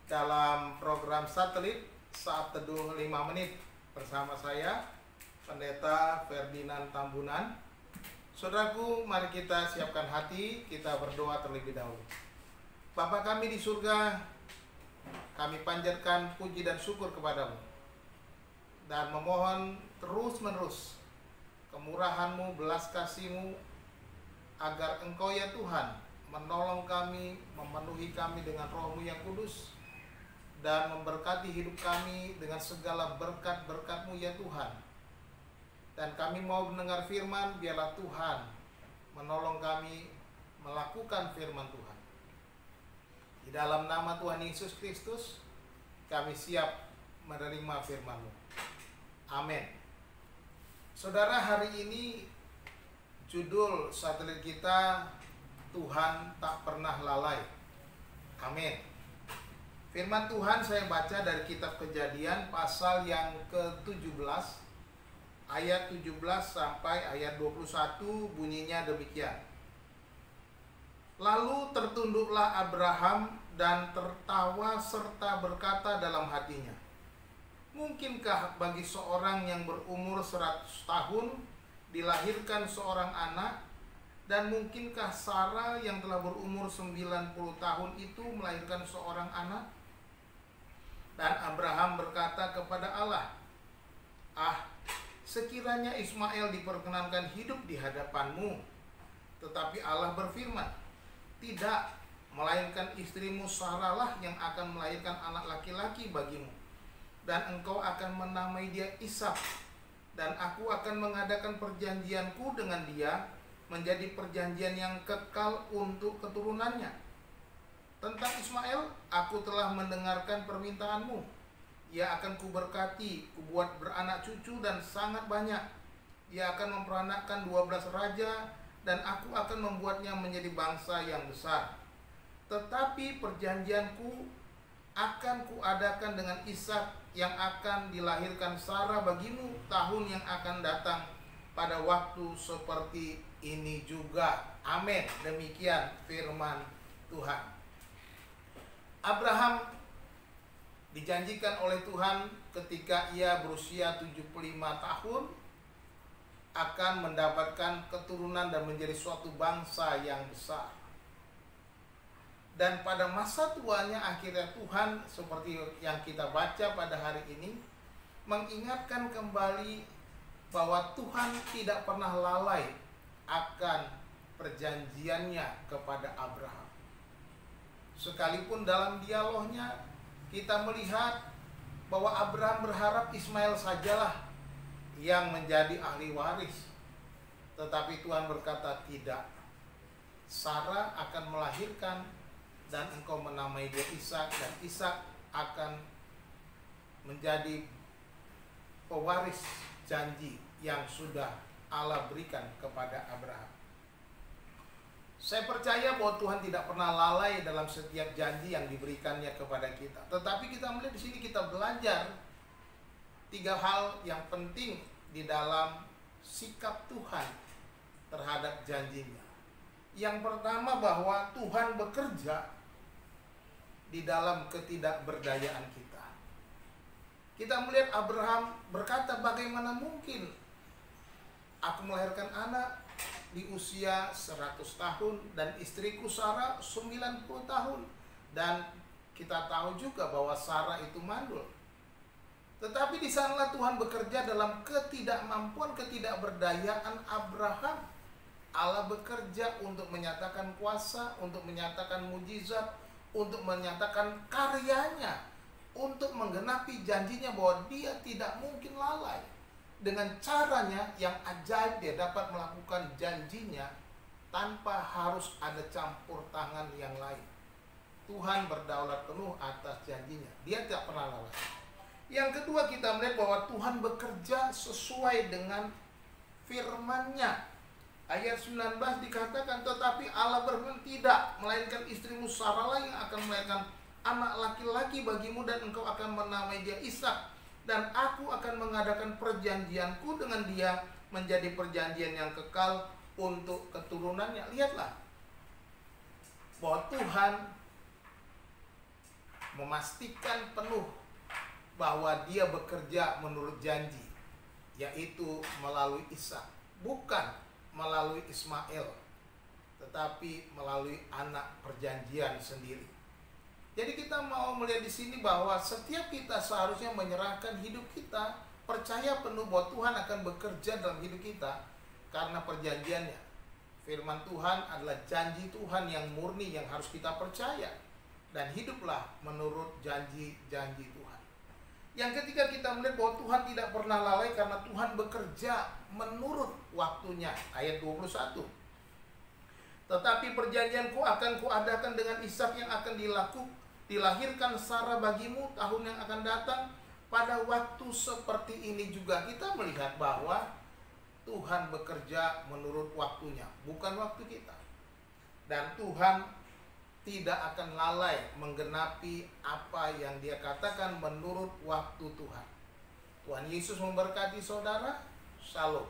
dalam program satelit Saat Teduh 5 Menit bersama saya, Pendeta Ferdinand Tambunan. Saudaraku, mari kita siapkan hati, kita berdoa terlebih dahulu. Bapa kami di surga, kami panjatkan puji dan syukur kepadamu dan memohon terus-menerus kemurahan-Mu, belas kasih-Mu, agar Engkau ya Tuhan menolong kami, memenuhi kami dengan Roh-Mu yang kudus, dan memberkati hidup kami dengan segala berkat-berkat-Mu ya Tuhan. Dan kami mau mendengar firman, biarlah Tuhan menolong kami melakukan firman Tuhan. Di dalam nama Tuhan Yesus Kristus, kami siap menerima firman-Mu. Amin. Saudara, hari ini judul satelit kita, Tuhan tak pernah lalai. Amin. Firman Tuhan saya baca dari kitab Kejadian pasal yang ke-17 ayat 17 sampai ayat 21, bunyinya demikian. Lalu tertunduklah Abraham dan tertawa serta berkata dalam hatinya, mungkinkah bagi seorang yang berumur 100 tahun dilahirkan seorang anak? Dan mungkinkah Sarah yang telah berumur 90 tahun itu melahirkan seorang anak? Dan Abraham berkata kepada Allah, sekiranya Ismail diperkenankan hidup di hadapan-Mu. Tetapi Allah berfirman, tidak, melainkan istrimu Sarah lah yang akan melahirkan anak laki-laki bagimu, dan engkau akan menamai dia Ishak, dan aku akan mengadakan perjanjianku dengan dia menjadi perjanjian yang kekal untuk keturunannya. Tentang Ismail, aku telah mendengarkan permintaanmu. Ia akan kuberkati, kubuat beranak cucu dan sangat banyak. Ia akan memperanakkan 12 raja, dan aku akan membuatnya menjadi bangsa yang besar. Tetapi perjanjianku akan kuadakan dengan Ishak yang akan dilahirkan Sarah bagimu tahun yang akan datang pada waktu seperti ini juga. Amin. Demikian firman Tuhan. Abraham dijanjikan oleh Tuhan ketika ia berusia 75 tahun akan mendapatkan keturunan dan menjadi suatu bangsa yang besar. Dan pada masa tuanya akhirnya Tuhan, seperti yang kita baca pada hari ini, mengingatkan kembali bahwa Tuhan tidak pernah lalai akan perjanjiannya kepada Abraham. Sekalipun dalam dialognya kita melihat bahwa Abraham berharap Ismail sajalah yang menjadi ahli waris. Tetapi Tuhan berkata tidak. Sarah akan melahirkan dan engkau menamai dia Ishak, dan Ishak akan menjadi pewaris janji yang sudah Allah berikan kepada Abraham. Saya percaya bahwa Tuhan tidak pernah lalai dalam setiap janji yang diberikannya kepada kita. Tetapi kita melihat di sini, kita belajar 3 hal yang penting di dalam sikap Tuhan terhadap janjinya. Yang pertama, bahwa Tuhan bekerja di dalam ketidakberdayaan kita. Kita melihat Abraham berkata, bagaimana mungkin aku melahirkan anak di usia 100 tahun dan istriku Sarah 90 tahun. Dan kita tahu juga bahwa Sarah itu mandul. Tetapi di sanalah Tuhan bekerja dalam ketidakmampuan, ketidakberdayaan Abraham. Allah bekerja untuk menyatakan kuasa, untuk menyatakan mujizat, untuk menyatakan karyanya, untuk menggenapi janjinya bahwa dia tidak mungkin lalai. Dengan caranya yang ajaib, dia dapat melakukan janjinya tanpa harus ada campur tangan yang lain. Tuhan berdaulat penuh atas janjinya. Dia tidak pernah lalai. Yang kedua, kita melihat bahwa Tuhan bekerja sesuai dengan firman-Nya. Ayat 19 dikatakan, tetapi Allah berfirman, tidak, melainkan istrimu Sarah yang akan melahirkan anak laki-laki bagimu, dan engkau akan menamai dia Ishak. Dan aku akan mengadakan perjanjianku dengan dia menjadi perjanjian yang kekal untuk keturunannya. Lihatlah bahwa Tuhan memastikan penuh bahwa dia bekerja menurut janji, yaitu melalui Ishak, bukan melalui Ismail, tetapi melalui anak perjanjian sendiri. Jadi kita mau melihat di sini bahwa setiap kita seharusnya menyerahkan hidup kita, percaya penuh bahwa Tuhan akan bekerja dalam hidup kita karena perjanjiannya. Firman Tuhan adalah janji Tuhan yang murni yang harus kita percaya, dan hiduplah menurut janji-janji Tuhan. Yang ketiga, kita melihat bahwa Tuhan tidak pernah lalai karena Tuhan bekerja menurut waktunya. Ayat 21. Tetapi perjanjianku akan kuadakan dengan Ishak yang akan dilahirkan Sarah bagimu tahun yang akan datang. Pada waktu seperti ini juga kita melihat bahwa Tuhan bekerja menurut waktunya, bukan waktu kita. Dan Tuhan tidak akan lalai menggenapi apa yang Dia katakan menurut waktu Tuhan. Tuhan Yesus memberkati saudara. Shalom.